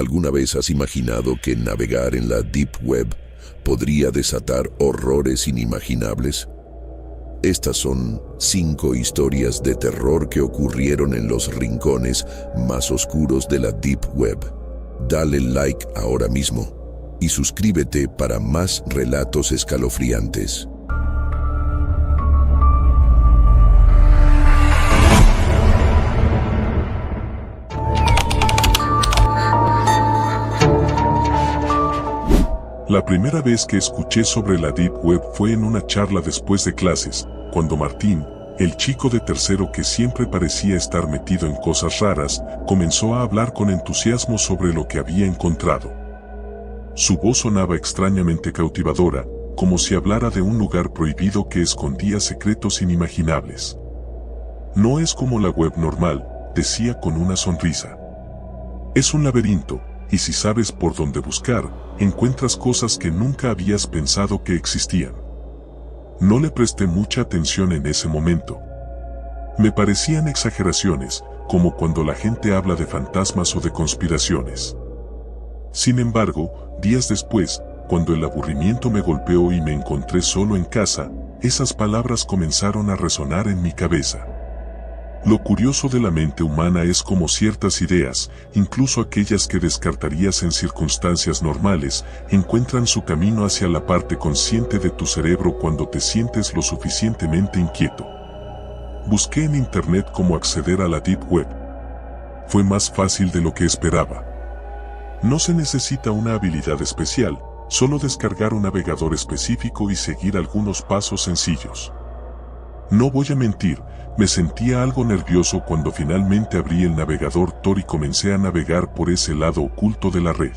¿Alguna vez has imaginado que navegar en la Deep Web podría desatar horrores inimaginables? Estas son 5 historias de terror que ocurrieron en los rincones más oscuros de la Deep Web. Dale like ahora mismo y suscríbete para más relatos escalofriantes. La primera vez que escuché sobre la Deep Web fue en una charla después de clases, cuando Martín, el chico de tercero que siempre parecía estar metido en cosas raras, comenzó a hablar con entusiasmo sobre lo que había encontrado. Su voz sonaba extrañamente cautivadora, como si hablara de un lugar prohibido que escondía secretos inimaginables. No es como la web normal, decía con una sonrisa. Es un laberinto, y si sabes por dónde buscar, encuentras cosas que nunca habías pensado que existían. No le presté mucha atención en ese momento. Me parecían exageraciones, como cuando la gente habla de fantasmas o de conspiraciones. Sin embargo, días después, cuando el aburrimiento me golpeó y me encontré solo en casa, esas palabras comenzaron a resonar en mi cabeza. Lo curioso de la mente humana es cómo ciertas ideas, incluso aquellas que descartarías en circunstancias normales, encuentran su camino hacia la parte consciente de tu cerebro cuando te sientes lo suficientemente inquieto. Busqué en internet cómo acceder a la Deep Web. Fue más fácil de lo que esperaba. No se necesita una habilidad especial, solo descargar un navegador específico y seguir algunos pasos sencillos. No voy a mentir, me sentía algo nervioso cuando finalmente abrí el navegador Tor y comencé a navegar por ese lado oculto de la red.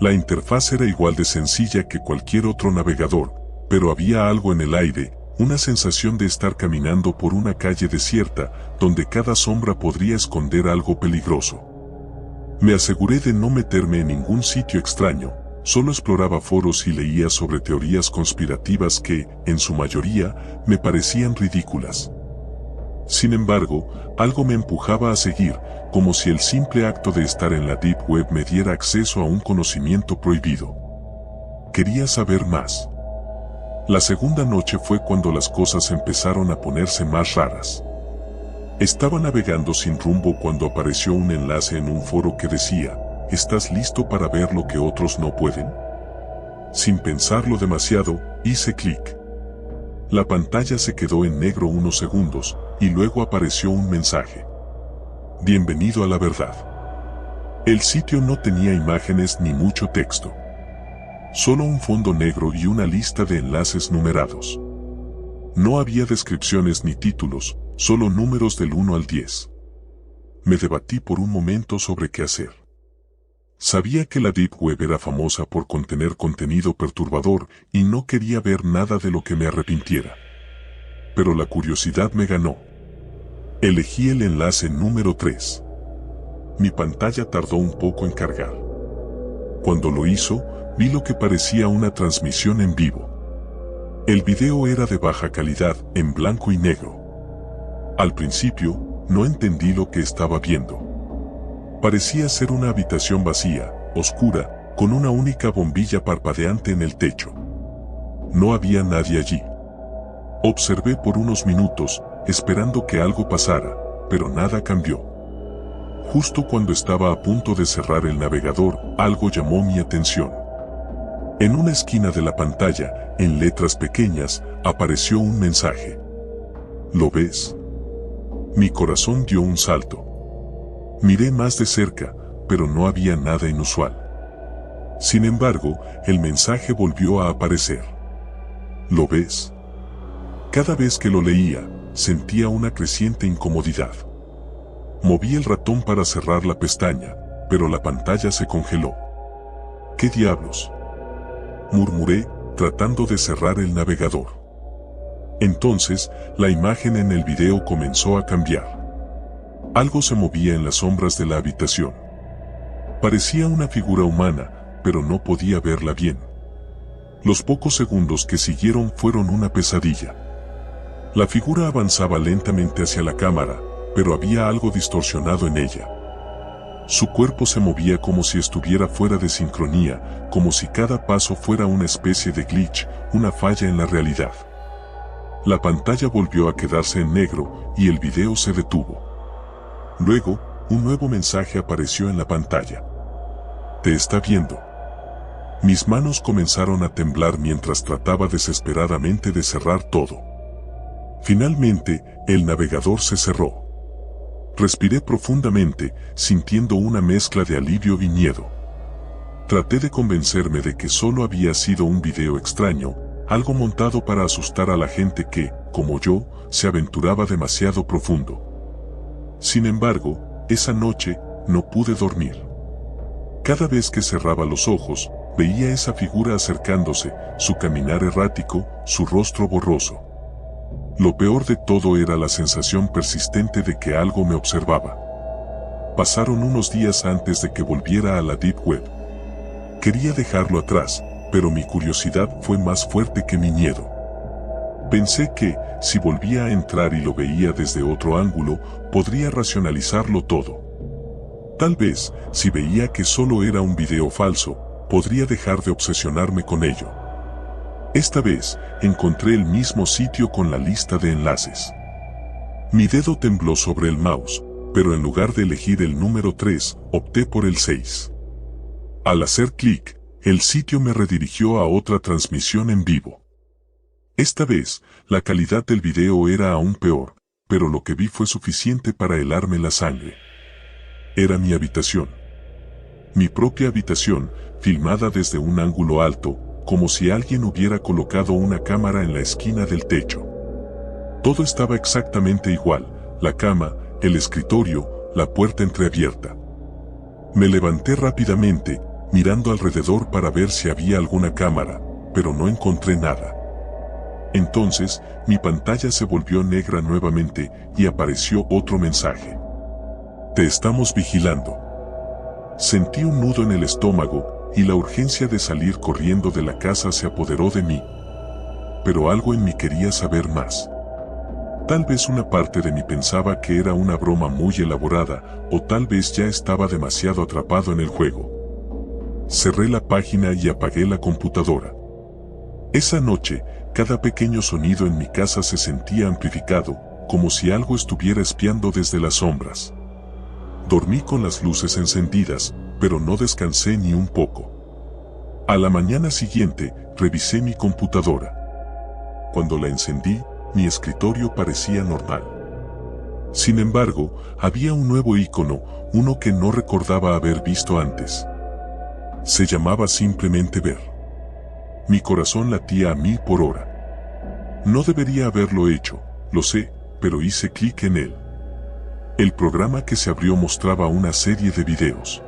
La interfaz era igual de sencilla que cualquier otro navegador, pero había algo en el aire, una sensación de estar caminando por una calle desierta, donde cada sombra podría esconder algo peligroso. Me aseguré de no meterme en ningún sitio extraño. Solo exploraba foros y leía sobre teorías conspirativas que, en su mayoría, me parecían ridículas. Sin embargo, algo me empujaba a seguir, como si el simple acto de estar en la Deep Web me diera acceso a un conocimiento prohibido. Quería saber más. La segunda noche fue cuando las cosas empezaron a ponerse más raras. Estaba navegando sin rumbo cuando apareció un enlace en un foro que decía: ¿estás listo para ver lo que otros no pueden? Sin pensarlo demasiado, hice clic. La pantalla se quedó en negro unos segundos, y luego apareció un mensaje. Bienvenido a la verdad. El sitio no tenía imágenes ni mucho texto. Solo un fondo negro y una lista de enlaces numerados. No había descripciones ni títulos, solo números del 1 al 10. Me debatí por un momento sobre qué hacer. Sabía que la Deep Web era famosa por contener contenido perturbador y no quería ver nada de lo que me arrepintiera. Pero la curiosidad me ganó. Elegí el enlace número 3. Mi pantalla tardó un poco en cargar. Cuando lo hizo, vi lo que parecía una transmisión en vivo. El video era de baja calidad, en blanco y negro. Al principio, no entendí lo que estaba viendo. Parecía ser una habitación vacía, oscura, con una única bombilla parpadeante en el techo. No había nadie allí. Observé por unos minutos, esperando que algo pasara, pero nada cambió. Justo cuando estaba a punto de cerrar el navegador, algo llamó mi atención. En una esquina de la pantalla, en letras pequeñas, apareció un mensaje. ¿Lo ves? Mi corazón dio un salto. Miré más de cerca, pero no había nada inusual. Sin embargo, el mensaje volvió a aparecer. ¿Lo ves? Cada vez que lo leía, sentía una creciente incomodidad. Moví el ratón para cerrar la pestaña, pero la pantalla se congeló. ¿Qué diablos?, murmuré, tratando de cerrar el navegador. Entonces, la imagen en el video comenzó a cambiar. Algo se movía en las sombras de la habitación. Parecía una figura humana, pero no podía verla bien. Los pocos segundos que siguieron fueron una pesadilla. La figura avanzaba lentamente hacia la cámara, pero había algo distorsionado en ella. Su cuerpo se movía como si estuviera fuera de sincronía, como si cada paso fuera una especie de glitch, una falla en la realidad. La pantalla volvió a quedarse en negro y el video se detuvo. Luego, un nuevo mensaje apareció en la pantalla. Te está viendo. Mis manos comenzaron a temblar mientras trataba desesperadamente de cerrar todo. Finalmente, el navegador se cerró. Respiré profundamente, sintiendo una mezcla de alivio y miedo. Traté de convencerme de que solo había sido un video extraño, algo montado para asustar a la gente que, como yo, se aventuraba demasiado profundo. Sin embargo, esa noche, no pude dormir. Cada vez que cerraba los ojos, veía esa figura acercándose, su caminar errático, su rostro borroso. Lo peor de todo era la sensación persistente de que algo me observaba. Pasaron unos días antes de que volviera a la Deep Web. Quería dejarlo atrás, pero mi curiosidad fue más fuerte que mi miedo. Pensé que, si volvía a entrar y lo veía desde otro ángulo, podría racionalizarlo todo. Tal vez, si veía que solo era un video falso, podría dejar de obsesionarme con ello. Esta vez, encontré el mismo sitio con la lista de enlaces. Mi dedo tembló sobre el mouse, pero en lugar de elegir el número 3, opté por el 6. Al hacer clic, el sitio me redirigió a otra transmisión en vivo. Esta vez, la calidad del video era aún peor, pero lo que vi fue suficiente para helarme la sangre. Era mi habitación. Mi propia habitación, filmada desde un ángulo alto, como si alguien hubiera colocado una cámara en la esquina del techo. Todo estaba exactamente igual, la cama, el escritorio, la puerta entreabierta. Me levanté rápidamente, mirando alrededor para ver si había alguna cámara, pero no encontré nada. Entonces, mi pantalla se volvió negra nuevamente y apareció otro mensaje. Te estamos vigilando. Sentí un nudo en el estómago y la urgencia de salir corriendo de la casa se apoderó de mí. Pero algo en mí quería saber más. Tal vez una parte de mí pensaba que era una broma muy elaborada, o tal vez ya estaba demasiado atrapado en el juego. Cerré la página y apagué la computadora. Esa noche, cada pequeño sonido en mi casa se sentía amplificado, como si algo estuviera espiando desde las sombras. Dormí con las luces encendidas, pero no descansé ni un poco. A la mañana siguiente, revisé mi computadora. Cuando la encendí, mi escritorio parecía normal. Sin embargo, había un nuevo icono, uno que no recordaba haber visto antes. Se llamaba simplemente ver. Mi corazón latía a 1000 por hora. No debería haberlo hecho, lo sé, pero hice clic en él. El programa que se abrió mostraba una serie de videos.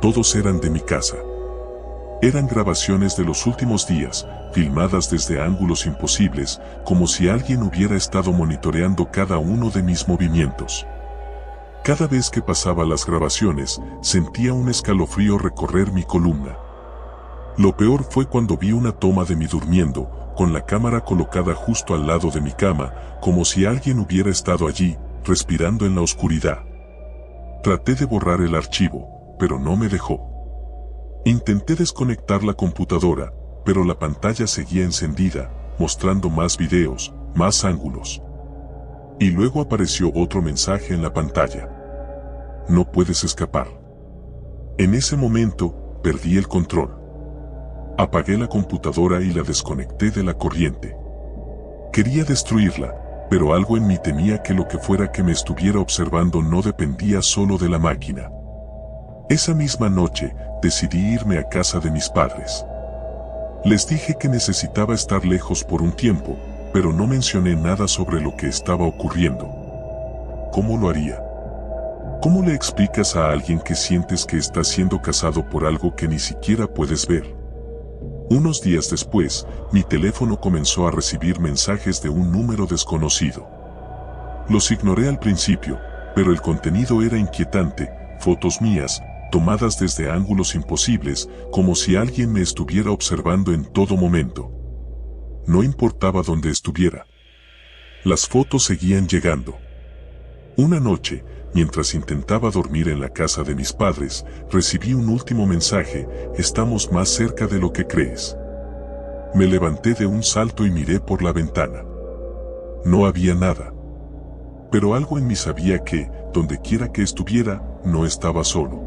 Todos eran de mi casa. Eran grabaciones de los últimos días, filmadas desde ángulos imposibles, como si alguien hubiera estado monitoreando cada uno de mis movimientos. Cada vez que pasaba las grabaciones, sentía un escalofrío recorrer mi columna. Lo peor fue cuando vi una toma de mí durmiendo, con la cámara colocada justo al lado de mi cama, como si alguien hubiera estado allí, respirando en la oscuridad. Traté de borrar el archivo, pero no me dejó. Intenté desconectar la computadora, pero la pantalla seguía encendida, mostrando más videos, más ángulos. Y luego apareció otro mensaje en la pantalla. No puedes escapar. En ese momento, perdí el control. Apagué la computadora y la desconecté de la corriente. Quería destruirla, pero algo en mí temía que lo que fuera que me estuviera observando no dependía solo de la máquina. Esa misma noche, decidí irme a casa de mis padres. Les dije que necesitaba estar lejos por un tiempo, pero no mencioné nada sobre lo que estaba ocurriendo. ¿Cómo lo haría? ¿Cómo le explicas a alguien que sientes que está siendo cazado por algo que ni siquiera puedes ver? Unos días después, mi teléfono comenzó a recibir mensajes de un número desconocido. Los ignoré al principio, pero el contenido era inquietante, fotos mías, tomadas desde ángulos imposibles, como si alguien me estuviera observando en todo momento. No importaba dónde estuviera. Las fotos seguían llegando. Una noche, mientras intentaba dormir en la casa de mis padres, recibí un último mensaje: estamos más cerca de lo que crees. Me levanté de un salto y miré por la ventana. No había nada. Pero algo en mí sabía que, donde quiera que estuviera, no estaba solo.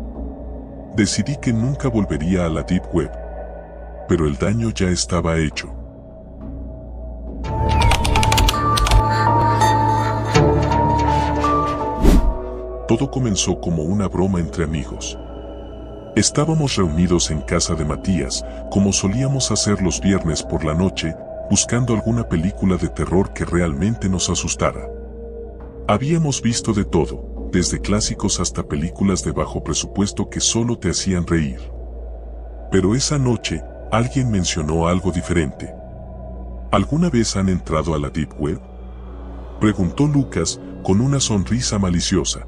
Decidí que nunca volvería a la Deep Web. Pero el daño ya estaba hecho. Todo comenzó como una broma entre amigos. Estábamos reunidos en casa de Matías, como solíamos hacer los viernes por la noche, buscando alguna película de terror que realmente nos asustara. Habíamos visto de todo, desde clásicos hasta películas de bajo presupuesto que solo te hacían reír. Pero esa noche, alguien mencionó algo diferente. ¿Alguna vez han entrado a la Deep Web?, preguntó Lucas, con una sonrisa maliciosa.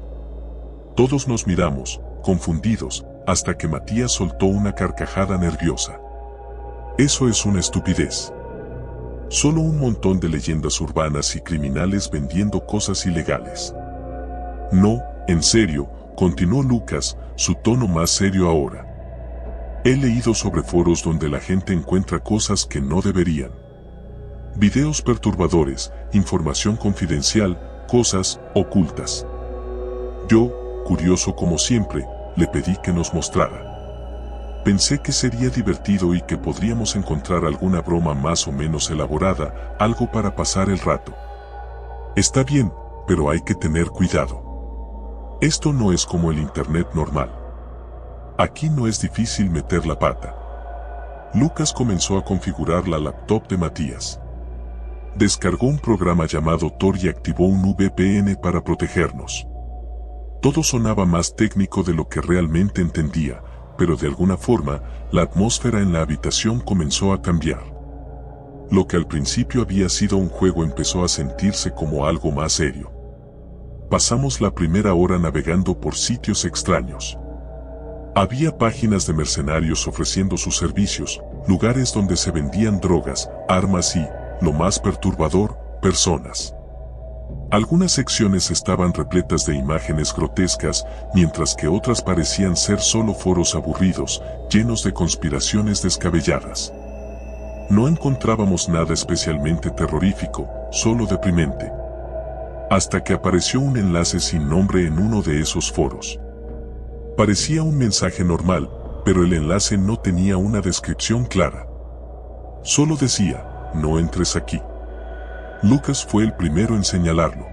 Todos nos miramos, confundidos, hasta que Matías soltó una carcajada nerviosa. Eso es una estupidez. Solo un montón de leyendas urbanas y criminales vendiendo cosas ilegales. No, en serio, continuó Lucas, su tono más serio ahora. He leído sobre foros donde la gente encuentra cosas que no deberían. Videos perturbadores, información confidencial, cosas ocultas. Yo, curioso como siempre, le pedí que nos mostrara. Pensé que sería divertido y que podríamos encontrar alguna broma más o menos elaborada, algo para pasar el rato. Está bien, pero hay que tener cuidado. Esto no es como el internet normal. Aquí no es difícil meter la pata. Lucas comenzó a configurar la laptop de Matías. Descargó un programa llamado Tor y activó un VPN para protegernos. Todo sonaba más técnico de lo que realmente entendía, pero de alguna forma, la atmósfera en la habitación comenzó a cambiar. Lo que al principio había sido un juego empezó a sentirse como algo más serio. Pasamos la primera hora navegando por sitios extraños. Había páginas de mercenarios ofreciendo sus servicios, lugares donde se vendían drogas, armas y, lo más perturbador, personas. Algunas secciones estaban repletas de imágenes grotescas, mientras que otras parecían ser solo foros aburridos, llenos de conspiraciones descabelladas. No encontrábamos nada especialmente terrorífico, solo deprimente. Hasta que apareció un enlace sin nombre en uno de esos foros. Parecía un mensaje normal, pero el enlace no tenía una descripción clara. Solo decía: no entres aquí. Lucas fue el primero en señalarlo.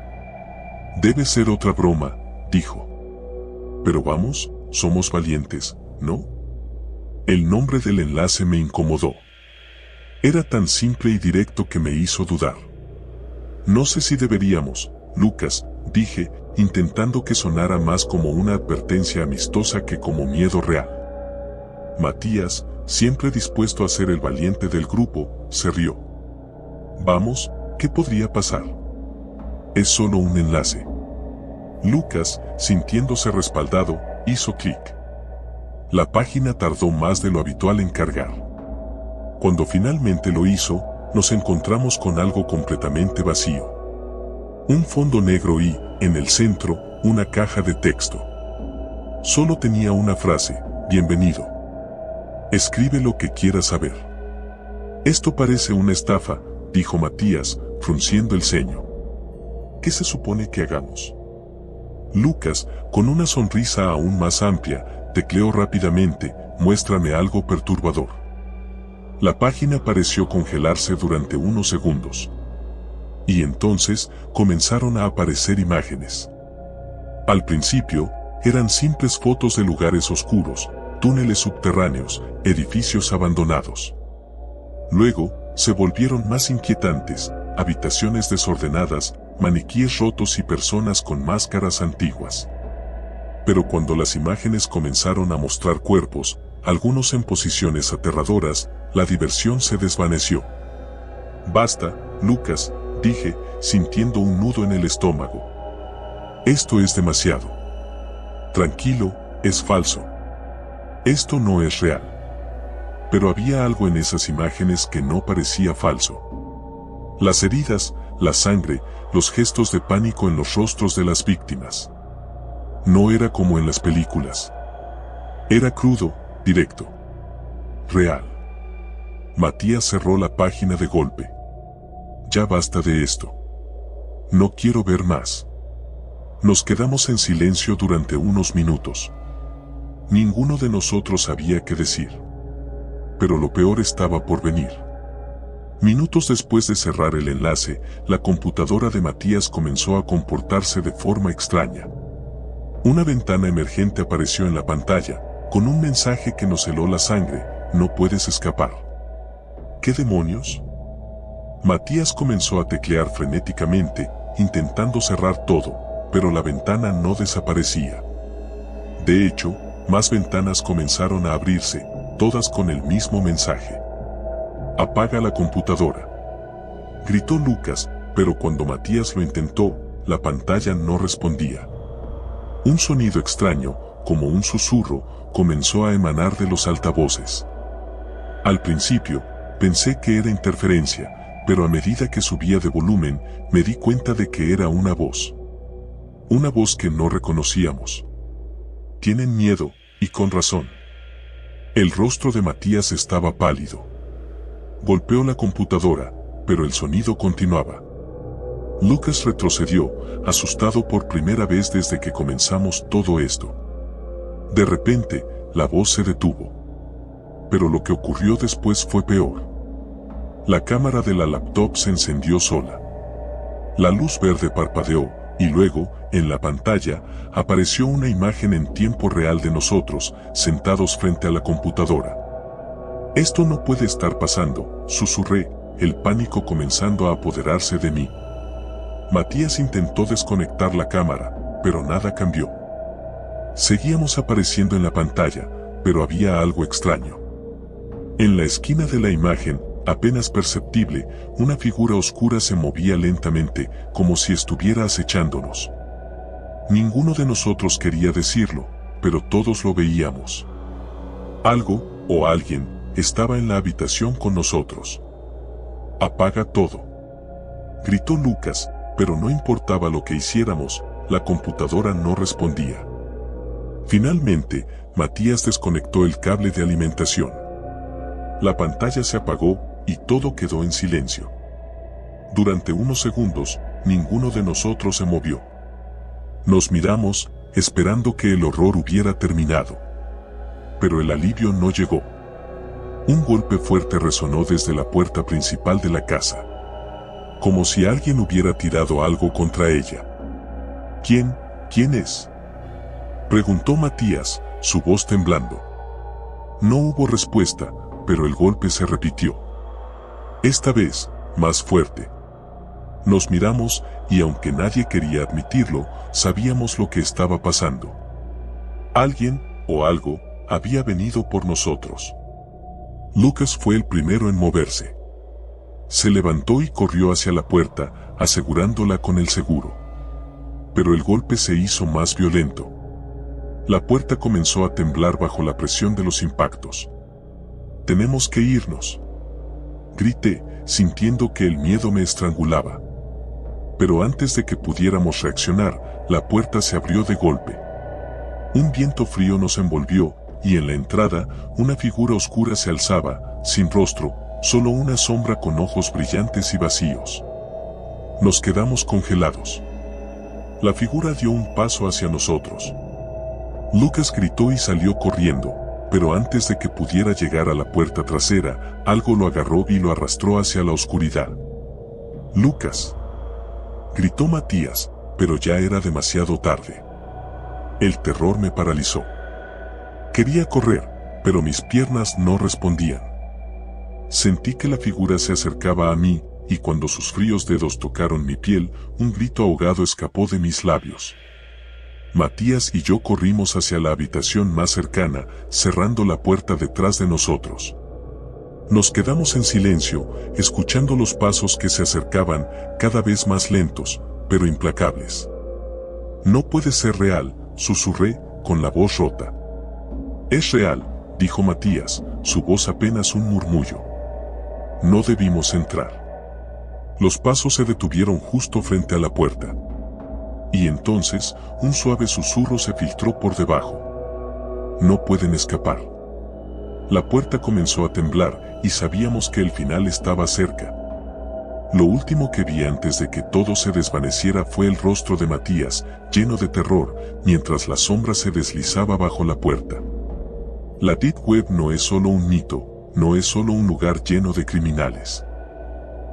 Debe ser otra broma, dijo. Pero vamos, somos valientes, ¿no? El nombre del enlace me incomodó. Era tan simple y directo que me hizo dudar. No sé si deberíamos, Lucas, dije, intentando que sonara más como una advertencia amistosa que como miedo real. Matías, siempre dispuesto a ser el valiente del grupo, se rió. Vamos, ¿qué podría pasar? Es solo un enlace. Lucas, sintiéndose respaldado, hizo clic. La página tardó más de lo habitual en cargar. Cuando finalmente lo hizo, nos encontramos con algo completamente vacío. Un fondo negro y, en el centro, una caja de texto. Solo tenía una frase: bienvenido. Escribe lo que quieras saber. Esto parece una estafa, dijo Matías, frunciendo el ceño. ¿Qué se supone que hagamos? Lucas, con una sonrisa aún más amplia, tecleó rápidamente: muéstrame algo perturbador. La página pareció congelarse durante unos segundos. Y entonces, comenzaron a aparecer imágenes. Al principio, eran simples fotos de lugares oscuros, túneles subterráneos, edificios abandonados. Luego, se volvieron más inquietantes: habitaciones desordenadas, maniquíes rotos y personas con máscaras antiguas. Pero cuando las imágenes comenzaron a mostrar cuerpos, algunos en posiciones aterradoras, la diversión se desvaneció. Basta, Lucas, dije, sintiendo un nudo en el estómago. Esto es demasiado. Tranquilo, es falso. Esto no es real. Pero había algo en esas imágenes que no parecía falso. Las heridas, la sangre, los gestos de pánico en los rostros de las víctimas. No era como en las películas. Era crudo, directo. Real. Matías cerró la página de golpe. Ya basta de esto. No quiero ver más. Nos quedamos en silencio durante unos minutos. Ninguno de nosotros sabía qué decir. Pero lo peor estaba por venir. Minutos después de cerrar el enlace, la computadora de Matías comenzó a comportarse de forma extraña. Una ventana emergente apareció en la pantalla, con un mensaje que nos heló la sangre: no puedes escapar. ¿Qué demonios? Matías comenzó a teclear frenéticamente, intentando cerrar todo, pero la ventana no desaparecía. De hecho, más ventanas comenzaron a abrirse, todas con el mismo mensaje. Apaga la computadora. Gritó Lucas, pero cuando Matías lo intentó, la pantalla no respondía. Un sonido extraño, como un susurro, comenzó a emanar de los altavoces. Al principio, pensé que era interferencia, pero a medida que subía de volumen, me di cuenta de que era una voz. Una voz que no reconocíamos. Tienen miedo, y con razón. El rostro de Matías estaba pálido. Golpeó la computadora, pero el sonido continuaba. Lucas retrocedió, asustado por primera vez desde que comenzamos todo esto. De repente, la voz se detuvo. Pero lo que ocurrió después fue peor. La cámara de la laptop se encendió sola. La luz verde parpadeó, y luego, en la pantalla, apareció una imagen en tiempo real de nosotros, sentados frente a la computadora. Esto no puede estar pasando, susurré, el pánico comenzando a apoderarse de mí. Matías intentó desconectar la cámara, pero nada cambió. Seguíamos apareciendo en la pantalla, pero había algo extraño. En la esquina de la imagen, apenas perceptible, una figura oscura se movía lentamente, como si estuviera acechándonos. Ninguno de nosotros quería decirlo, pero todos lo veíamos. Algo, o alguien, estaba en la habitación con nosotros. Apaga todo. Gritó Lucas, pero no importaba lo que hiciéramos, la computadora no respondía. Finalmente, Matías desconectó el cable de alimentación. La pantalla se apagó, y todo quedó en silencio. Durante unos segundos, ninguno de nosotros se movió. Nos miramos, esperando que el horror hubiera terminado. Pero el alivio no llegó. Un golpe fuerte resonó desde la puerta principal de la casa. Como si alguien hubiera tirado algo contra ella. ¿Quién es? Preguntó Matías, su voz temblando. No hubo respuesta, pero el golpe se repitió. Esta vez, más fuerte. Nos miramos, y aunque nadie quería admitirlo, sabíamos lo que estaba pasando. Alguien, o algo, había venido por nosotros. Lucas fue el primero en moverse. Se levantó y corrió hacia la puerta, asegurándola con el seguro. Pero el golpe se hizo más violento. La puerta comenzó a temblar bajo la presión de los impactos. Tenemos que irnos. Grité, sintiendo que el miedo me estrangulaba. Pero antes de que pudiéramos reaccionar, la puerta se abrió de golpe. Un viento frío nos envolvió, y en la entrada, una figura oscura se alzaba, sin rostro, solo una sombra con ojos brillantes y vacíos. Nos quedamos congelados. La figura dio un paso hacia nosotros. Lucas gritó y salió corriendo, pero antes de que pudiera llegar a la puerta trasera, algo lo agarró y lo arrastró hacia la oscuridad. «Lucas», gritó Matías, pero ya era demasiado tarde. El terror me paralizó. Quería correr, pero mis piernas no respondían. Sentí que la figura se acercaba a mí, y cuando sus fríos dedos tocaron mi piel, un grito ahogado escapó de mis labios. Matías y yo corrimos hacia la habitación más cercana, cerrando la puerta detrás de nosotros. Nos quedamos en silencio, escuchando los pasos que se acercaban, cada vez más lentos, pero implacables. «No puede ser real», susurré, con la voz rota. «Es real», dijo Matías, su voz apenas un murmullo. «No debimos entrar». Los pasos se detuvieron justo frente a la puerta. Y entonces, un suave susurro se filtró por debajo. No pueden escapar. La puerta comenzó a temblar y sabíamos que el final estaba cerca. Lo último que vi antes de que todo se desvaneciera fue el rostro de Matías, lleno de terror, mientras la sombra se deslizaba bajo la puerta. La Deep Web no es solo un mito, no es solo un lugar lleno de criminales.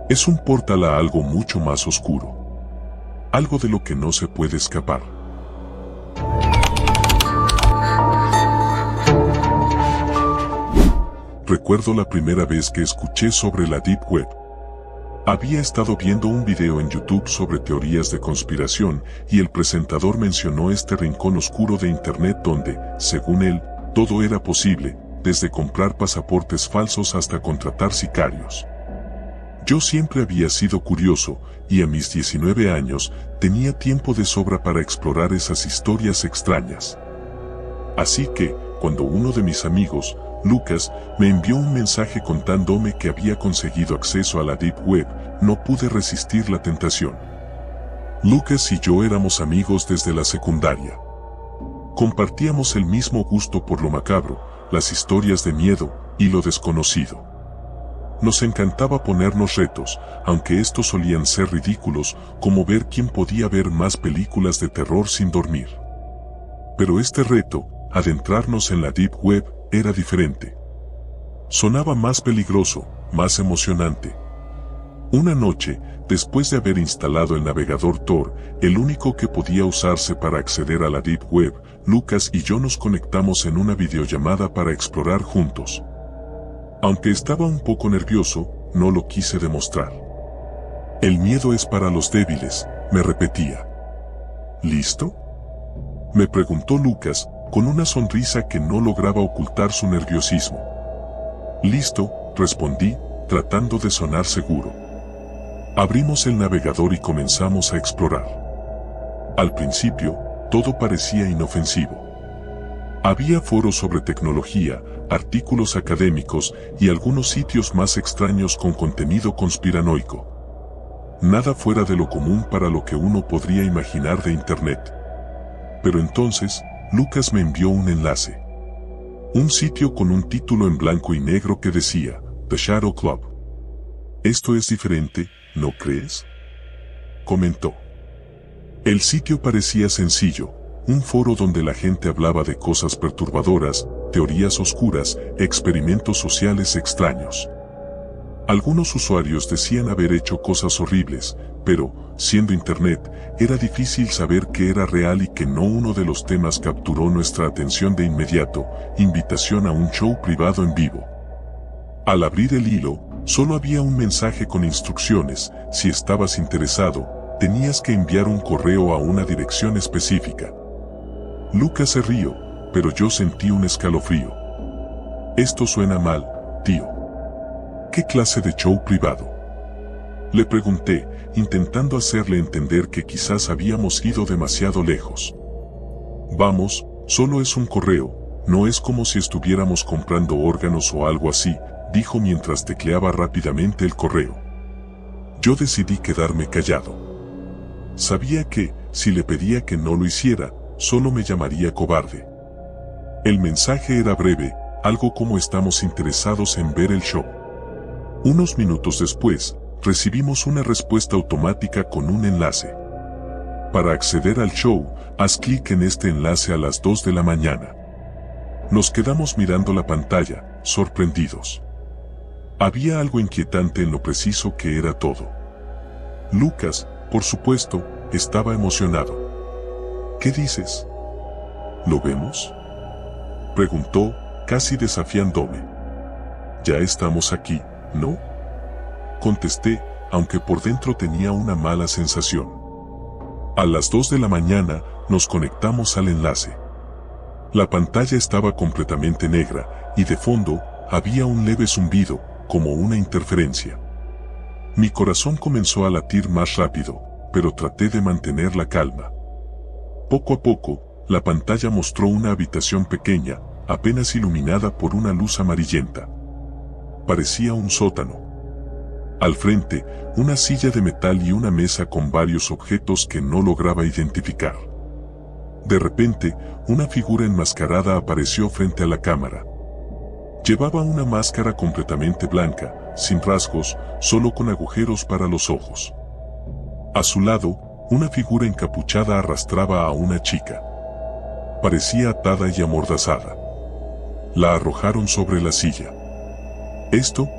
Es un portal a algo mucho más oscuro. Algo de lo que no se puede escapar. Recuerdo la primera vez que escuché sobre la Deep Web. Había estado viendo un video en YouTube sobre teorías de conspiración y el presentador mencionó este rincón oscuro de Internet donde, según él, todo era posible, desde comprar pasaportes falsos hasta contratar sicarios. Yo siempre había sido curioso, y a mis 19 años, tenía tiempo de sobra para explorar esas historias extrañas. Así que, cuando uno de mis amigos, Lucas, me envió un mensaje contándome que había conseguido acceso a la Deep Web, no pude resistir la tentación. Lucas y yo éramos amigos desde la secundaria. Compartíamos el mismo gusto por lo macabro, las historias de miedo y lo desconocido. Nos encantaba ponernos retos, aunque estos solían ser ridículos, como ver quién podía ver más películas de terror sin dormir. Pero este reto, adentrarnos en la Deep Web, era diferente. Sonaba más peligroso, más emocionante. Una noche, después de haber instalado el navegador Tor, el único que podía usarse para acceder a la Deep Web, Lucas y yo nos conectamos en una videollamada para explorar juntos. Aunque estaba un poco nervioso, no lo quise demostrar. El miedo es para los débiles, me repetía. ¿Listo?, me preguntó Lucas, con una sonrisa que no lograba ocultar su nerviosismo. Listo, respondí, tratando de sonar seguro. Abrimos el navegador y comenzamos a explorar. Al principio, todo parecía inofensivo. Había foros sobre tecnología, artículos académicos y algunos sitios más extraños con contenido conspiranoico. Nada fuera de lo común para lo que uno podría imaginar de Internet. Pero entonces, Lucas me envió un enlace. Un sitio con un título en blanco y negro que decía, The Shadow Club. Esto es diferente, ¿no crees?, comentó. El sitio parecía sencillo, un foro donde la gente hablaba de cosas perturbadoras, teorías oscuras, experimentos sociales extraños. Algunos usuarios decían haber hecho cosas horribles, pero, siendo Internet, era difícil saber qué era real y que no. Uno de los temas capturó nuestra atención de inmediato: invitación a un show privado en vivo. Al abrir el hilo, solo había un mensaje con instrucciones: si estabas interesado, tenías que enviar un correo a una dirección específica. Lucas se rió, pero yo sentí un escalofrío. Esto suena mal, tío. ¿Qué clase de show privado?, le pregunté, intentando hacerle entender que quizás habíamos ido demasiado lejos. Vamos, solo es un correo, no es como si estuviéramos comprando órganos o algo así, dijo mientras tecleaba rápidamente el correo. Yo decidí quedarme callado. Sabía que, si le pedía que no lo hiciera, solo me llamaría cobarde. El mensaje era breve, algo como: estamos interesados en ver el show. Unos minutos después, recibimos una respuesta automática con un enlace. Para acceder al show, haz clic en este enlace a las 2 de la mañana. Nos quedamos mirando la pantalla, sorprendidos. Había algo inquietante en lo preciso que era todo. Lucas, por supuesto, estaba emocionado. ¿Qué dices? ¿Lo vemos?, preguntó, casi desafiándome. Ya estamos aquí, ¿no?, contesté, aunque por dentro tenía una mala sensación. A las 2 de la mañana, nos conectamos al enlace. La pantalla estaba completamente negra, y de fondo, había un leve zumbido, como una interferencia. Mi corazón comenzó a latir más rápido, pero traté de mantener la calma. Poco a poco, la pantalla mostró una habitación pequeña, apenas iluminada por una luz amarillenta. Parecía un sótano. Al frente, una silla de metal y una mesa con varios objetos que no lograba identificar. De repente, una figura enmascarada apareció frente a la cámara. Llevaba una máscara completamente blanca, sin rasgos, solo con agujeros para los ojos. A su lado, una figura encapuchada arrastraba a una chica. Parecía atada y amordazada. La arrojaron sobre la silla. Esto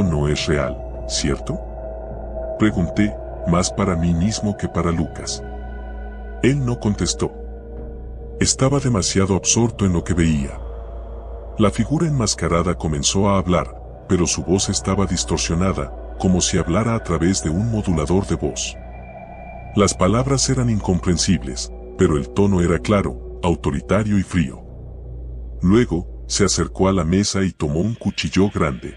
no es real, ¿cierto? Pregunté, más para mí mismo que para Lucas. Él no contestó. Estaba demasiado absorto en lo que veía. La figura enmascarada comenzó a hablar, pero su voz estaba distorsionada, como si hablara a través de un modulador de voz. Las palabras eran incomprensibles, pero el tono era claro, autoritario y frío. Luego, se acercó a la mesa y tomó un cuchillo grande.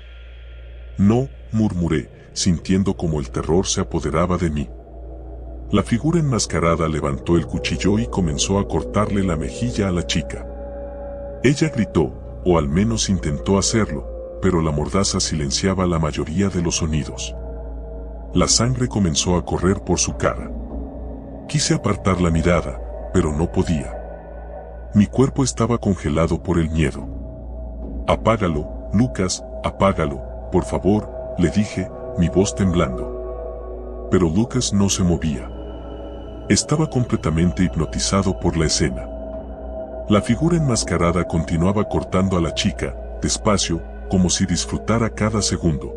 No, murmuré, sintiendo como el terror se apoderaba de mí. La figura enmascarada levantó el cuchillo y comenzó a cortarle la mejilla a la chica. Ella gritó, o al menos intentó hacerlo, pero la mordaza silenciaba la mayoría de los sonidos. La sangre comenzó a correr por su cara. Quise apartar la mirada, pero no podía. Mi cuerpo estaba congelado por el miedo. «Apágalo, Lucas, apágalo, por favor», le dije, mi voz temblando. Pero Lucas no se movía. Estaba completamente hipnotizado por la escena. La figura enmascarada continuaba cortando a la chica, despacio, como si disfrutara cada segundo.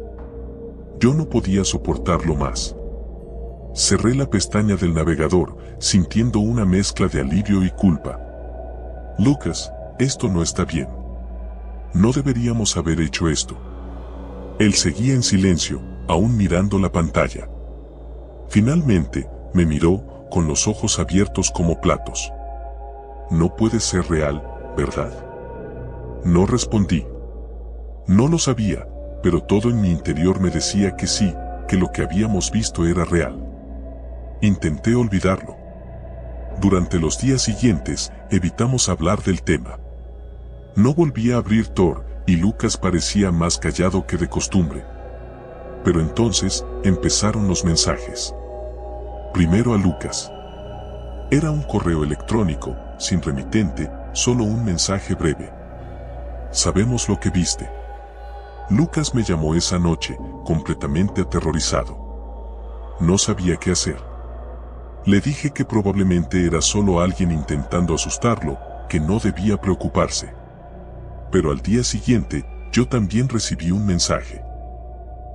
Yo no podía soportarlo más. Cerré la pestaña del navegador, sintiendo una mezcla de alivio y culpa. Lucas, esto no está bien. No deberíamos haber hecho esto. Él seguía en silencio, aún mirando la pantalla. Finalmente, me miró, con los ojos abiertos como platos. No puede ser real, ¿verdad? No respondí. No lo sabía, pero todo en mi interior me decía que sí, que lo que habíamos visto era real. Intenté olvidarlo. Durante los días siguientes, evitamos hablar del tema. No volví a abrir Tor, y Lucas parecía más callado que de costumbre. Pero entonces, empezaron los mensajes. Primero a Lucas. Era un correo electrónico, sin remitente, solo un mensaje breve. Sabemos lo que viste. Lucas me llamó esa noche, completamente aterrorizado. No sabía qué hacer. Le dije que probablemente era solo alguien intentando asustarlo, que no debía preocuparse. Pero al día siguiente, yo también recibí un mensaje.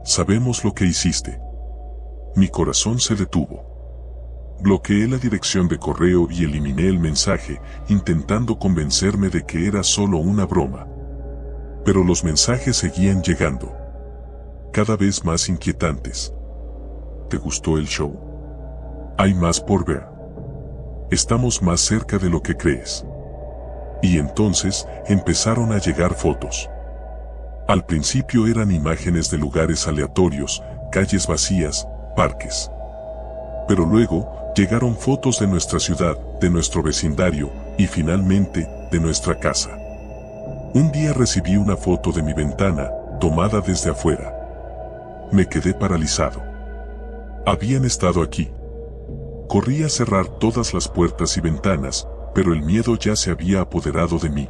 Sabemos lo que hiciste. Mi corazón se detuvo. Bloqueé la dirección de correo y eliminé el mensaje, intentando convencerme de que era solo una broma. Pero los mensajes seguían llegando. Cada vez más inquietantes. ¿Te gustó el show? Hay más por ver. Estamos más cerca de lo que crees. Y entonces, empezaron a llegar fotos. Al principio eran imágenes de lugares aleatorios, calles vacías, parques. Pero luego, llegaron fotos de nuestra ciudad, de nuestro vecindario, y finalmente, de nuestra casa. Un día recibí una foto de mi ventana, tomada desde afuera. Me quedé paralizado. Habían estado aquí. Corrí a cerrar todas las puertas y ventanas, pero el miedo ya se había apoderado de mí.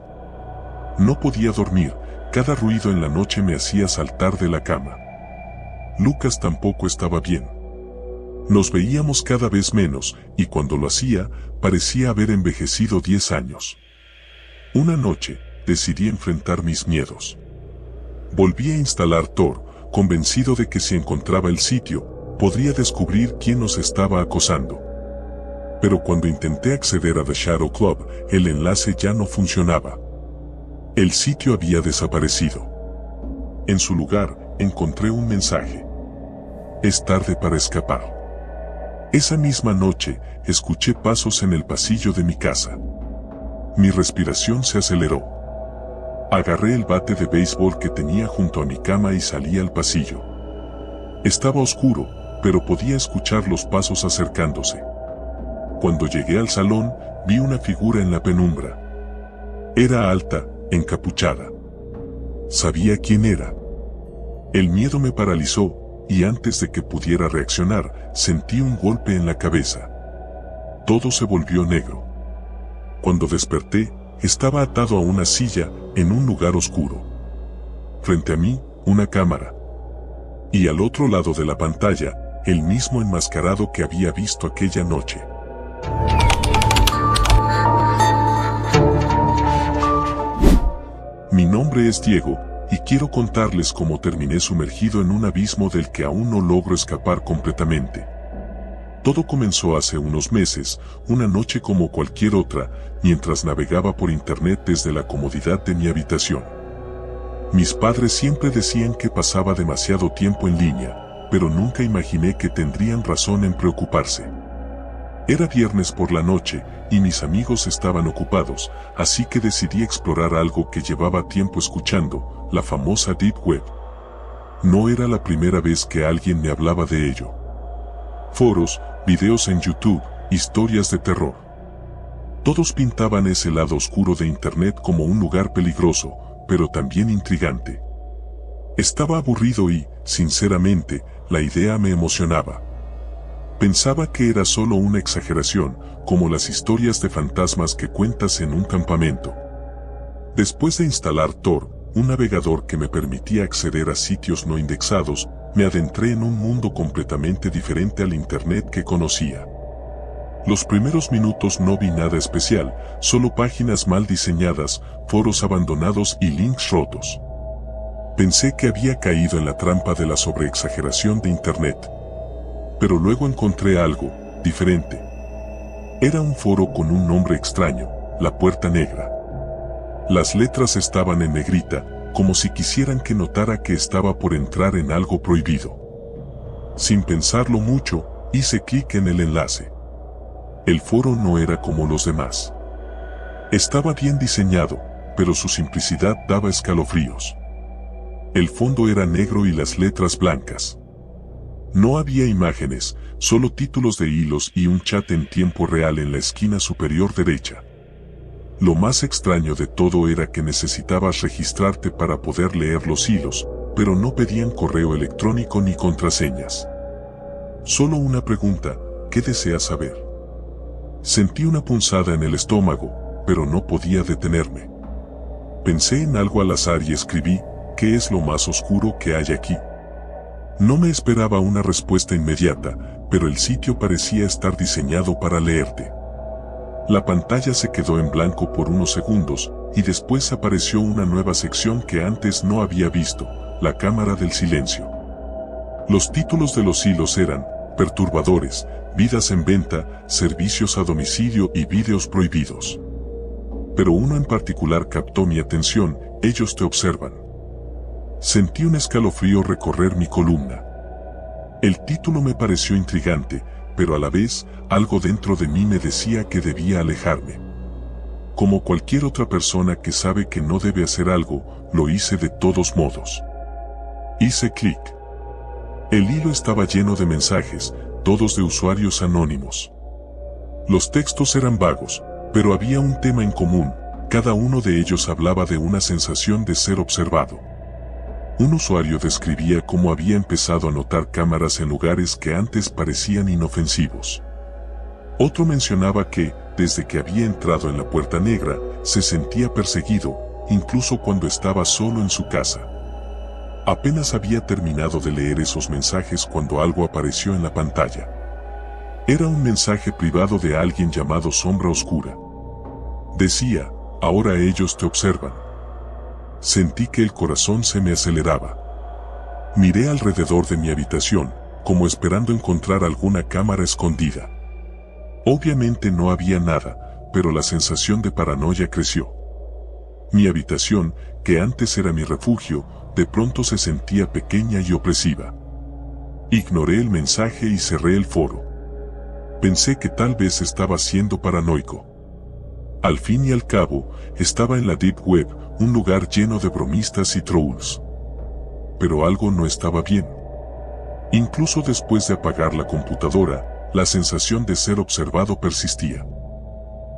No podía dormir, cada ruido en la noche me hacía saltar de la cama. Lucas tampoco estaba bien. Nos veíamos cada vez menos, y cuando lo hacía, parecía haber envejecido 10 años. Una noche, decidí enfrentar mis miedos. Volví a instalar Tor, convencido de que si encontraba el sitio, podría descubrir quién nos estaba acosando. Pero cuando intenté acceder a The Shadow Club, el enlace ya no funcionaba. El sitio había desaparecido. En su lugar, encontré un mensaje. Es tarde para escapar. Esa misma noche, escuché pasos en el pasillo de mi casa. Mi respiración se aceleró. Agarré el bate de béisbol que tenía junto a mi cama y salí al pasillo. Estaba oscuro, pero podía escuchar los pasos acercándose. Cuando llegué al salón, vi una figura en la penumbra. Era alta, encapuchada. Sabía quién era. El miedo me paralizó, y antes de que pudiera reaccionar, sentí un golpe en la cabeza. Todo se volvió negro. Cuando desperté, estaba atado a una silla en un lugar oscuro. Frente a mí, una cámara. Y al otro lado de la pantalla, el mismo enmascarado que había visto aquella noche. Mi nombre es Diego, y quiero contarles cómo terminé sumergido en un abismo del que aún no logro escapar completamente. Todo comenzó hace unos meses, una noche como cualquier otra, mientras navegaba por internet desde la comodidad de mi habitación. Mis padres siempre decían que pasaba demasiado tiempo en línea, pero nunca imaginé que tendrían razón en preocuparse. Era viernes por la noche, y mis amigos estaban ocupados, así que decidí explorar algo que llevaba tiempo escuchando, la famosa Deep Web. No era la primera vez que alguien me hablaba de ello. Foros, videos en YouTube, historias de terror. Todos pintaban ese lado oscuro de Internet como un lugar peligroso, pero también intrigante. Estaba aburrido y, sinceramente, la idea me emocionaba. Pensaba que era solo una exageración, como las historias de fantasmas que cuentas en un campamento. Después de instalar Tor, un navegador que me permitía acceder a sitios no indexados, me adentré en un mundo completamente diferente al Internet que conocía. Los primeros minutos no vi nada especial, solo páginas mal diseñadas, foros abandonados y links rotos. Pensé que había caído en la trampa de la sobreexageración de Internet. Pero luego encontré algo diferente. Era un foro con un nombre extraño, La Puerta Negra. Las letras estaban en negrita, como si quisieran que notara que estaba por entrar en algo prohibido. Sin pensarlo mucho, hice clic en el enlace. El foro no era como los demás. Estaba bien diseñado, pero su simplicidad daba escalofríos. El fondo era negro y las letras blancas. No había imágenes, solo títulos de hilos y un chat en tiempo real en la esquina superior derecha. Lo más extraño de todo era que necesitabas registrarte para poder leer los hilos, pero no pedían correo electrónico ni contraseñas. Solo una pregunta: ¿qué deseas saber? Sentí una punzada en el estómago, pero no podía detenerme. Pensé en algo al azar y escribí: ¿qué es lo más oscuro que hay aquí? No me esperaba una respuesta inmediata, pero el sitio parecía estar diseñado para leerte. La pantalla se quedó en blanco por unos segundos, y después apareció una nueva sección que antes no había visto: la cámara del silencio. Los títulos de los hilos eran: perturbadores, vidas en venta, servicios a domicilio y vídeos prohibidos. Pero uno en particular captó mi atención: ellos te observan. Sentí un escalofrío recorrer mi columna. El título me pareció intrigante, pero a la vez, algo dentro de mí me decía que debía alejarme. Como cualquier otra persona que sabe que no debe hacer algo, lo hice de todos modos. Hice clic. El hilo estaba lleno de mensajes, todos de usuarios anónimos. Los textos eran vagos, pero había un tema en común: cada uno de ellos hablaba de una sensación de ser observado. Un usuario describía cómo había empezado a notar cámaras en lugares que antes parecían inofensivos. Otro mencionaba que, desde que había entrado en la Puerta Negra, se sentía perseguido, incluso cuando estaba solo en su casa. Apenas había terminado de leer esos mensajes cuando algo apareció en la pantalla. Era un mensaje privado de alguien llamado Sombra Oscura. Decía: ahora ellos te observan. Sentí que el corazón se me aceleraba. Miré alrededor de mi habitación, como esperando encontrar alguna cámara escondida. Obviamente no había nada, pero la sensación de paranoia creció. Mi habitación, que antes era mi refugio, de pronto se sentía pequeña y opresiva. Ignoré el mensaje y cerré el foro. Pensé que tal vez estaba siendo paranoico. Al fin y al cabo, estaba en la Deep Web, un lugar lleno de bromistas y trolls. Pero algo no estaba bien. Incluso después de apagar la computadora, la sensación de ser observado persistía.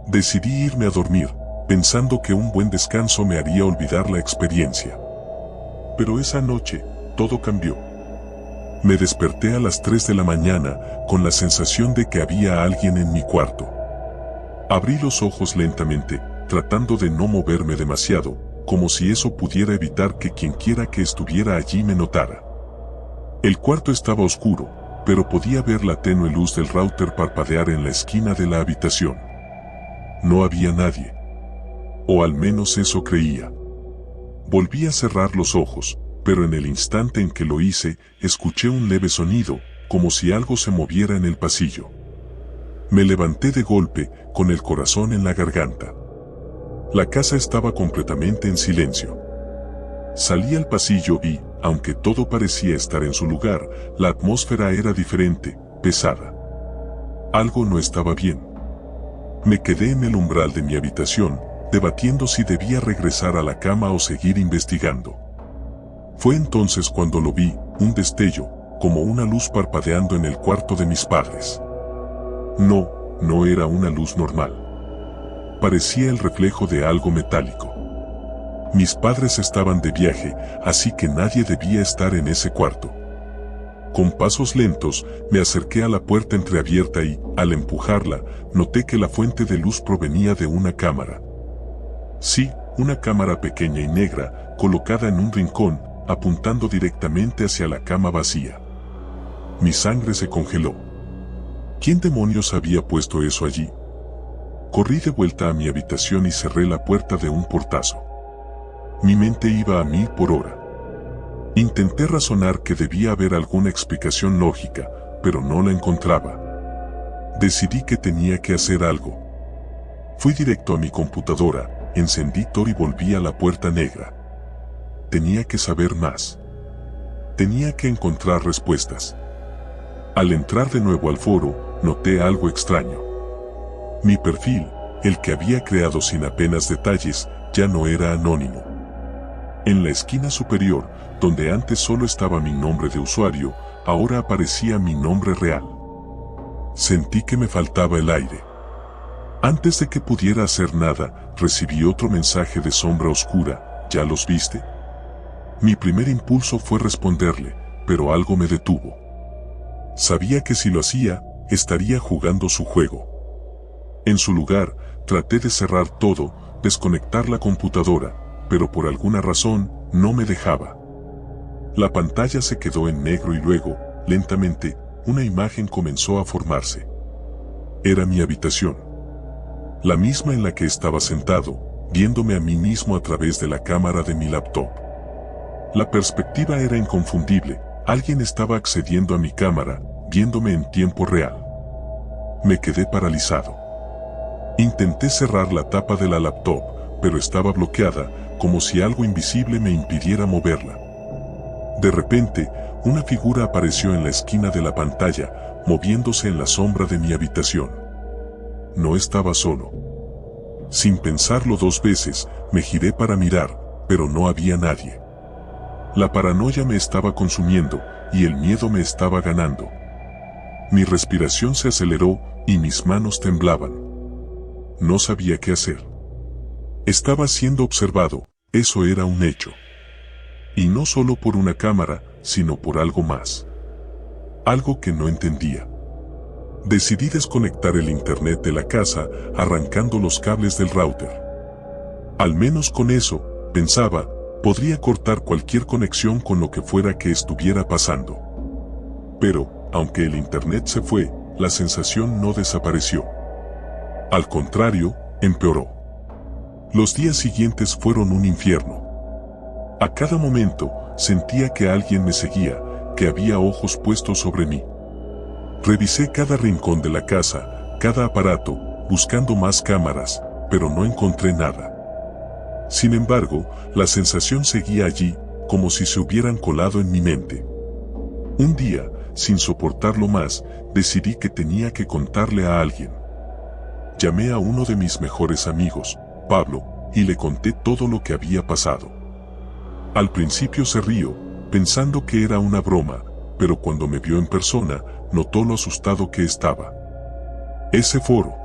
Decidí irme a dormir, pensando que un buen descanso me haría olvidar la experiencia. Pero esa noche, todo cambió. Me desperté a las 3 de la mañana con la sensación de que había alguien en mi cuarto. Abrí los ojos lentamente, tratando de no moverme demasiado, como si eso pudiera evitar que quienquiera que estuviera allí me notara. El cuarto estaba oscuro, pero podía ver la tenue luz del router parpadear en la esquina de la habitación. No había nadie. O al menos eso creía. Volví a cerrar los ojos, pero en el instante en que lo hice, escuché un leve sonido, como si algo se moviera en el pasillo. Me levanté de golpe, con el corazón en la garganta. La casa estaba completamente en silencio. Salí al pasillo y, aunque todo parecía estar en su lugar, la atmósfera era diferente, pesada. Algo no estaba bien. Me quedé en el umbral de mi habitación, debatiendo si debía regresar a la cama o seguir investigando. Fue entonces cuando lo vi, un destello, como una luz parpadeando en el cuarto de mis padres. No era una luz normal. Parecía el reflejo de algo metálico. Mis padres estaban de viaje, así que nadie debía estar en ese cuarto. Con pasos lentos, me acerqué a la puerta entreabierta y, al empujarla, noté que la fuente de luz provenía de una cámara. Sí, una cámara pequeña y negra, colocada en un rincón, apuntando directamente hacia la cama vacía. Mi sangre se congeló. ¿Quién demonios había puesto eso allí? Corrí de vuelta a mi habitación y cerré la puerta de un portazo. Mi mente iba a 1000 por hora. Intenté razonar que debía haber alguna explicación lógica, pero no la encontraba. Decidí que tenía que hacer algo. Fui directo a mi computadora, encendí Tor y volví a la puerta negra. Tenía que saber más. Tenía que encontrar respuestas. Al entrar de nuevo al foro, noté algo extraño. Mi perfil, el que había creado sin apenas detalles, ya no era anónimo. En la esquina superior, donde antes solo estaba mi nombre de usuario, ahora aparecía mi nombre real. Sentí que me faltaba el aire. Antes de que pudiera hacer nada, recibí otro mensaje de Sombra Oscura: ¿ya los viste? Mi primer impulso fue responderle, pero algo me detuvo. Sabía que si lo hacía, estaría jugando su juego. En su lugar, traté de cerrar todo, desconectar la computadora, pero por alguna razón, no me dejaba. La pantalla se quedó en negro y luego, lentamente, una imagen comenzó a formarse. Era mi habitación. La misma en la que estaba sentado, viéndome a mí mismo a través de la cámara de mi laptop. La perspectiva era inconfundible, alguien estaba accediendo a mi cámara, viéndome en tiempo real. Me quedé paralizado. Intenté cerrar la tapa de la laptop, pero estaba bloqueada, como si algo invisible me impidiera moverla. De repente, una figura apareció en la esquina de la pantalla, moviéndose en la sombra de mi habitación. No estaba solo. Sin pensarlo 2 veces, me giré para mirar, pero no había nadie. La paranoia me estaba consumiendo, y el miedo me estaba ganando. Mi respiración se aceleró, y mis manos temblaban. No sabía qué hacer. Estaba siendo observado, eso era un hecho. Y no solo por una cámara, sino por algo más. Algo que no entendía. Decidí desconectar el internet de la casa, arrancando los cables del router. Al menos con eso, pensaba, podría cortar cualquier conexión con lo que fuera que estuviera pasando. Pero, aunque el internet se fue, la sensación no desapareció. Al contrario, empeoró. Los días siguientes fueron un infierno. A cada momento, sentía que alguien me seguía, que había ojos puestos sobre mí. Revisé cada rincón de la casa, cada aparato, buscando más cámaras, pero no encontré nada. Sin embargo, la sensación seguía allí, como si se hubieran colado en mi mente. Un día, sin soportarlo más, decidí que tenía que contarle a alguien. Llamé a uno de mis mejores amigos, Pablo, y le conté todo lo que había pasado. Al principio se rió, pensando que era una broma, pero cuando me vio en persona, notó lo asustado que estaba. Ese foro.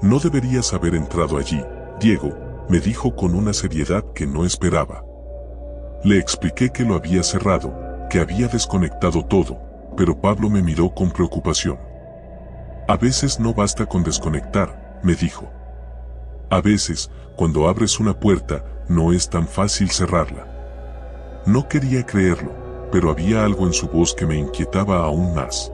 No deberías haber entrado allí, Diego, me dijo con una seriedad que no esperaba. Le expliqué que lo había cerrado, que había desconectado todo, pero Pablo me miró con preocupación. A veces no basta con desconectar, me dijo. A veces, cuando abres una puerta, no es tan fácil cerrarla. No quería creerlo, pero había algo en su voz que me inquietaba aún más.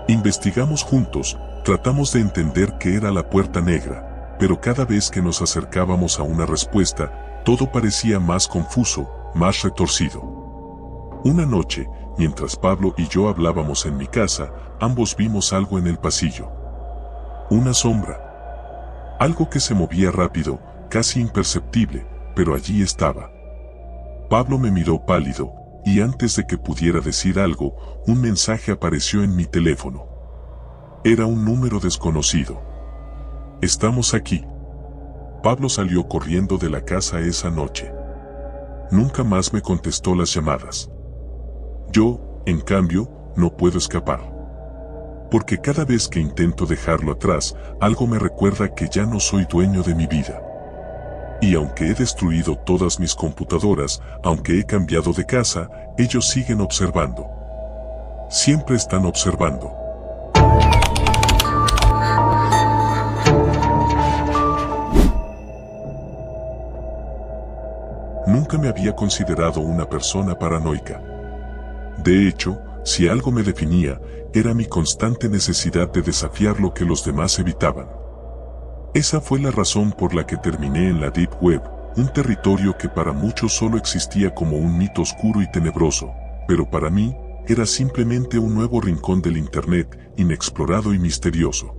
Investigamos juntos, tratamos de entender qué era la puerta negra, pero cada vez que nos acercábamos a una respuesta, todo parecía más confuso, más retorcido. Una noche, mientras Pablo y yo hablábamos en mi casa, ambos vimos algo en el pasillo. Una sombra. Algo que se movía rápido, casi imperceptible, pero allí estaba. Pablo me miró pálido, y antes de que pudiera decir algo, un mensaje apareció en mi teléfono. Era un número desconocido. Estamos aquí. Pablo salió corriendo de la casa esa noche. Nunca más me contestó las llamadas. Yo, en cambio, no puedo escapar. Porque cada vez que intento dejarlo atrás, algo me recuerda que ya no soy dueño de mi vida. Y aunque he destruido todas mis computadoras, aunque he cambiado de casa, ellos siguen observando. Siempre están observando. Nunca me había considerado una persona paranoica. De hecho, si algo me definía, era mi constante necesidad de desafiar lo que los demás evitaban. Esa fue la razón por la que terminé en la Deep Web, un territorio que para muchos solo existía como un mito oscuro y tenebroso, pero para mí, era simplemente un nuevo rincón del Internet, inexplorado y misterioso.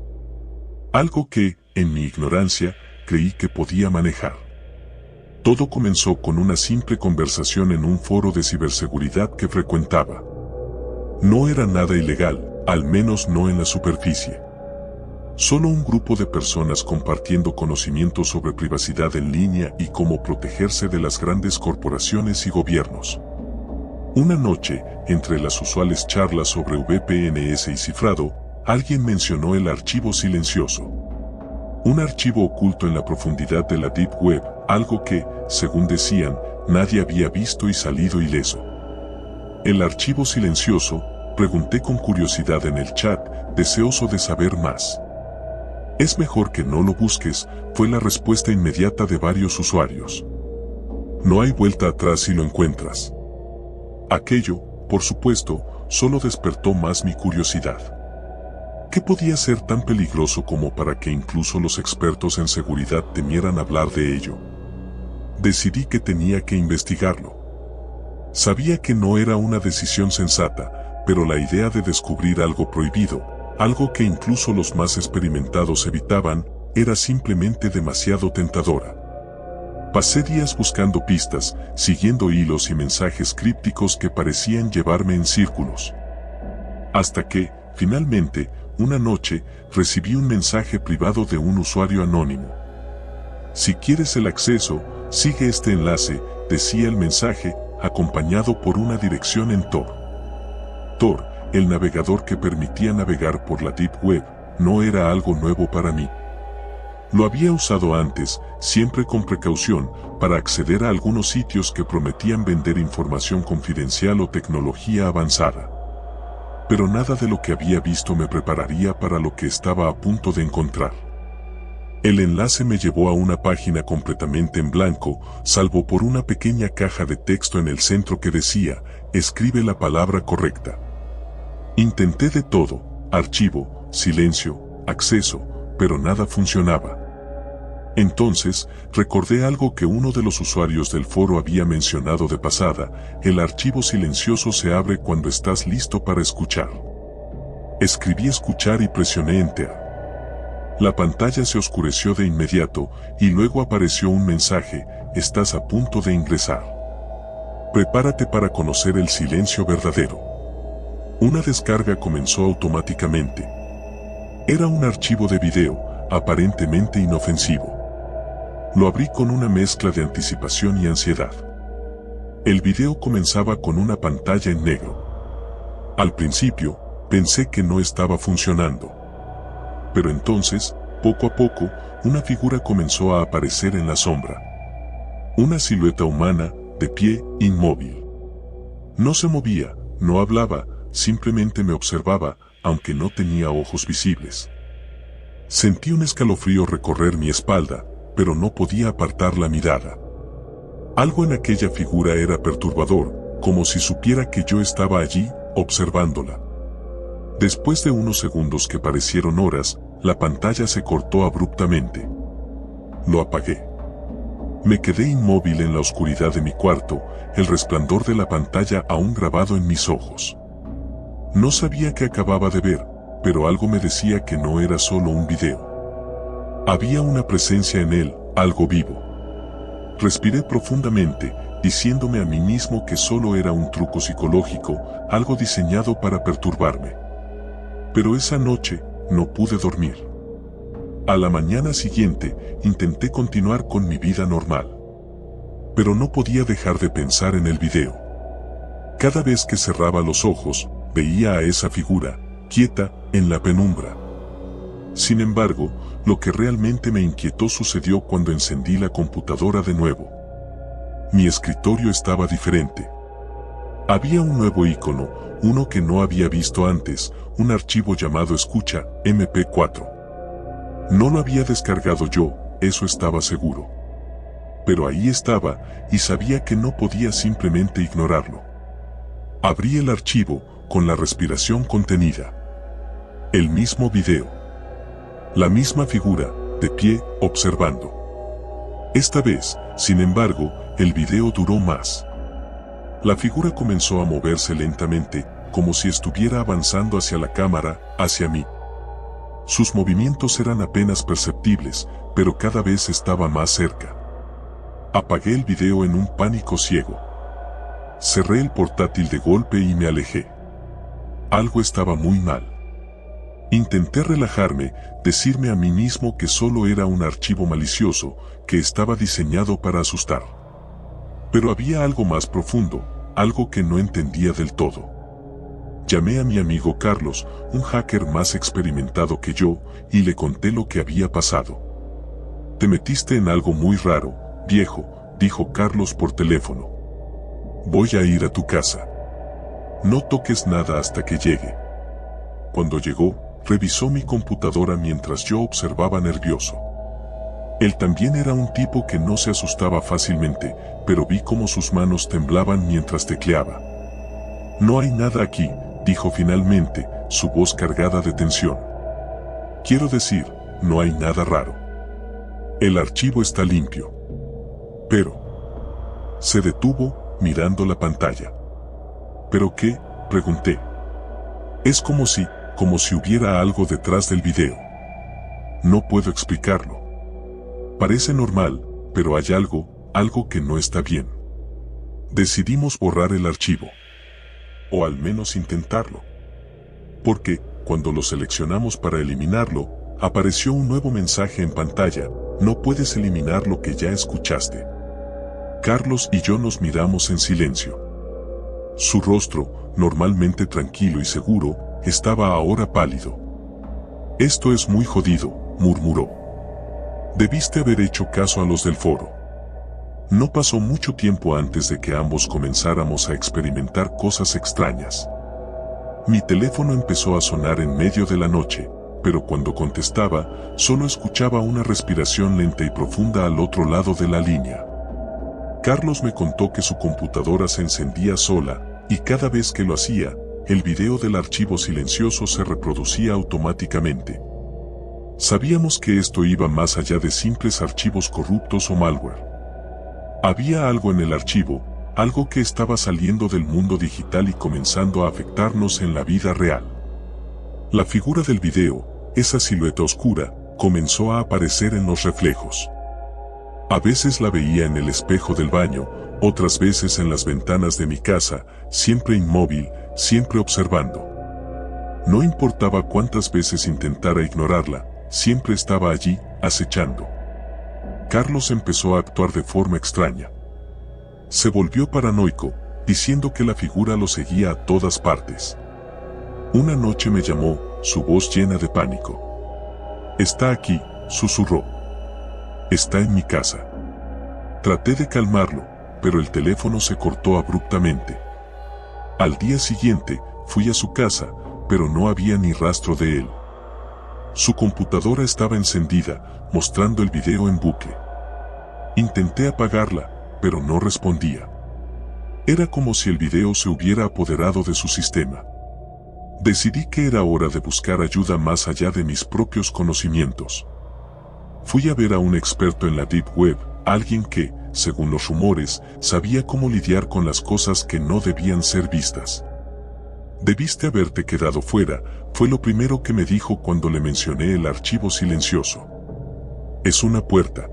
Algo que, en mi ignorancia, creí que podía manejar. Todo comenzó con una simple conversación en un foro de ciberseguridad que frecuentaba. No era nada ilegal, al menos no en la superficie. Solo un grupo de personas compartiendo conocimientos sobre privacidad en línea y cómo protegerse de las grandes corporaciones y gobiernos. Una noche, entre las usuales charlas sobre VPNs y cifrado, alguien mencionó el archivo silencioso. Un archivo oculto en la profundidad de la Deep Web, algo que, según decían, nadie había visto y salido ileso. ¿El archivo silencioso? Pregunté con curiosidad en el chat, deseoso de saber más. Es mejor que no lo busques, fue la respuesta inmediata de varios usuarios. No hay vuelta atrás si lo encuentras. Aquello, por supuesto, solo despertó más mi curiosidad. ¿Qué podía ser tan peligroso como para que incluso los expertos en seguridad temieran hablar de ello? Decidí que tenía que investigarlo. Sabía que no era una decisión sensata, pero la idea de descubrir algo prohibido, algo que incluso los más experimentados evitaban, era simplemente demasiado tentadora. Pasé días buscando pistas, siguiendo hilos y mensajes crípticos que parecían llevarme en círculos. Hasta que, finalmente, una noche, recibí un mensaje privado de un usuario anónimo. Si quieres el acceso, sigue este enlace, decía el mensaje, acompañado por una dirección en Tor. Tor, el navegador que permitía navegar por la Deep Web, no era algo nuevo para mí. Lo había usado antes, siempre con precaución, para acceder a algunos sitios que prometían vender información confidencial o tecnología avanzada. Pero nada de lo que había visto me prepararía para lo que estaba a punto de encontrar. El enlace me llevó a una página completamente en blanco, salvo por una pequeña caja de texto en el centro que decía, escribe la palabra correcta. Intenté de todo, archivo, silencio, acceso, pero nada funcionaba. Entonces, recordé algo que uno de los usuarios del foro había mencionado de pasada, el archivo silencioso se abre cuando estás listo para escuchar. Escribí escuchar y presioné Enter. La pantalla se oscureció de inmediato, y luego apareció un mensaje, estás a punto de ingresar. Prepárate para conocer el silencio verdadero. Una descarga comenzó automáticamente. Era un archivo de video, aparentemente inofensivo. Lo abrí con una mezcla de anticipación y ansiedad. El video comenzaba con una pantalla en negro. Al principio, pensé que no estaba funcionando. Pero entonces, poco a poco, una figura comenzó a aparecer en la sombra. Una silueta humana, de pie, inmóvil. No se movía, no hablaba, simplemente me observaba, aunque no tenía ojos visibles. Sentí un escalofrío recorrer mi espalda, pero no podía apartar la mirada. Algo en aquella figura era perturbador, como si supiera que yo estaba allí, observándola. Después de unos segundos que parecieron horas, la pantalla se cortó abruptamente. Lo apagué. Me quedé inmóvil en la oscuridad de mi cuarto, el resplandor de la pantalla aún grabado en mis ojos. No sabía qué acababa de ver, pero algo me decía que no era solo un video. Había una presencia en él, algo vivo. Respiré profundamente, diciéndome a mí mismo que solo era un truco psicológico, algo diseñado para perturbarme. Pero esa noche, no pude dormir. A la mañana siguiente, intenté continuar con mi vida normal. Pero no podía dejar de pensar en el video. Cada vez que cerraba los ojos, veía a esa figura, quieta, en la penumbra. Sin embargo, lo que realmente me inquietó sucedió cuando encendí la computadora de nuevo. Mi escritorio estaba diferente. Había un nuevo icono, uno que no había visto antes, un archivo llamado Escucha, MP4. No lo había descargado yo, eso estaba seguro. Pero ahí estaba, y sabía que no podía simplemente ignorarlo. Abrí el archivo, con la respiración contenida. El mismo video. La misma figura, de pie, observando. Esta vez, sin embargo, el video duró más. La figura comenzó a moverse lentamente, como si estuviera avanzando hacia la cámara, hacia mí. Sus movimientos eran apenas perceptibles, pero cada vez estaba más cerca. Apagué el video en un pánico ciego. Cerré el portátil de golpe y me alejé. Algo estaba muy mal. Intenté relajarme, decirme a mí mismo que solo era un archivo malicioso, que estaba diseñado para asustar. Pero había algo más profundo, algo que no entendía del todo. Llamé a mi amigo Carlos, un hacker más experimentado que yo, y le conté lo que había pasado. «Te metiste en algo muy raro, viejo», dijo Carlos por teléfono. «Voy a ir a tu casa. No toques nada hasta que llegue». Cuando llegó, revisó mi computadora mientras yo observaba nervioso. Él también era un tipo que no se asustaba fácilmente, pero vi cómo sus manos temblaban mientras tecleaba. «No hay nada aquí», dijo finalmente, su voz cargada de tensión. «Quiero decir, no hay nada raro. El archivo está limpio». Pero... Se detuvo, mirando la pantalla. «¿Pero qué?», pregunté. «Es como si hubiera algo detrás del video. No puedo explicarlo. Parece normal, pero hay algo que no está bien». Decidimos borrar el archivo. O al menos intentarlo. Porque, cuando lo seleccionamos para eliminarlo, apareció un nuevo mensaje en pantalla: «No puedes eliminar lo que ya escuchaste». Carlos y yo nos miramos en silencio. Su rostro, normalmente tranquilo y seguro, estaba ahora pálido. «Esto es muy jodido», murmuró. «Debiste haber hecho caso a los del foro». No pasó mucho tiempo antes de que ambos comenzáramos a experimentar cosas extrañas. Mi teléfono empezó a sonar en medio de la noche, pero cuando contestaba, solo escuchaba una respiración lenta y profunda al otro lado de la línea. Carlos me contó que su computadora se encendía sola, y cada vez que lo hacía, el video del archivo silencioso se reproducía automáticamente. Sabíamos que esto iba más allá de simples archivos corruptos o malware. Había algo en el archivo, algo que estaba saliendo del mundo digital y comenzando a afectarnos en la vida real. La figura del video, esa silueta oscura, comenzó a aparecer en los reflejos. A veces la veía en el espejo del baño, otras veces en las ventanas de mi casa, siempre inmóvil, siempre observando. No importaba cuántas veces intentara ignorarla, siempre estaba allí, acechando. Carlos empezó a actuar de forma extraña. Se volvió paranoico, diciendo que la figura lo seguía a todas partes. Una noche me llamó, su voz llena de pánico. «Está aquí», susurró. «Está en mi casa». Traté de calmarlo, pero el teléfono se cortó abruptamente. Al día siguiente, fui a su casa, pero no había ni rastro de él. Su computadora estaba encendida, mostrando el video en bucle. Intenté apagarla, pero no respondía. Era como si el video se hubiera apoderado de su sistema. Decidí que era hora de buscar ayuda más allá de mis propios conocimientos. Fui a ver a un experto en la Deep Web, alguien que, según los rumores, sabía cómo lidiar con las cosas que no debían ser vistas. Debiste haberte quedado fuera, fue lo primero que me dijo cuando le mencioné el archivo silencioso. Es una puerta.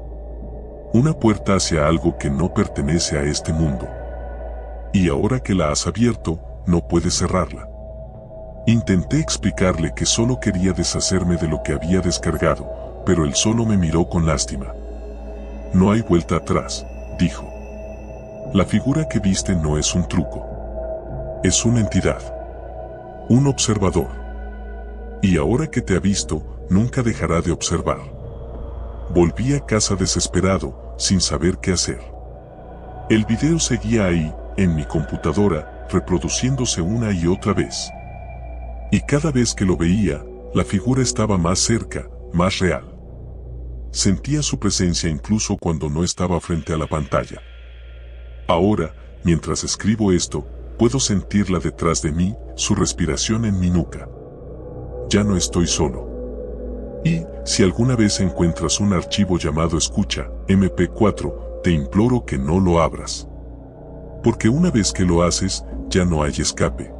Una puerta hacia algo que no pertenece a este mundo. Y ahora que la has abierto, no puedes cerrarla. Intenté explicarle que solo quería deshacerme de lo que había descargado, pero él solo me miró con lástima. No hay vuelta atrás, dijo. La figura que viste no es un truco. Es una entidad. Un observador. Y ahora que te ha visto, nunca dejará de observar. Volví a casa desesperado, sin saber qué hacer. El video seguía ahí, en mi computadora, reproduciéndose una y otra vez. Y cada vez que lo veía, la figura estaba más cerca, más real. Sentía su presencia incluso cuando no estaba frente a la pantalla. Ahora, mientras escribo esto, puedo sentirla detrás de mí, su respiración en mi nuca. Ya no estoy solo. Y, si alguna vez encuentras un archivo llamado Escucha, MP4, te imploro que no lo abras. Porque una vez que lo haces, ya no hay escape.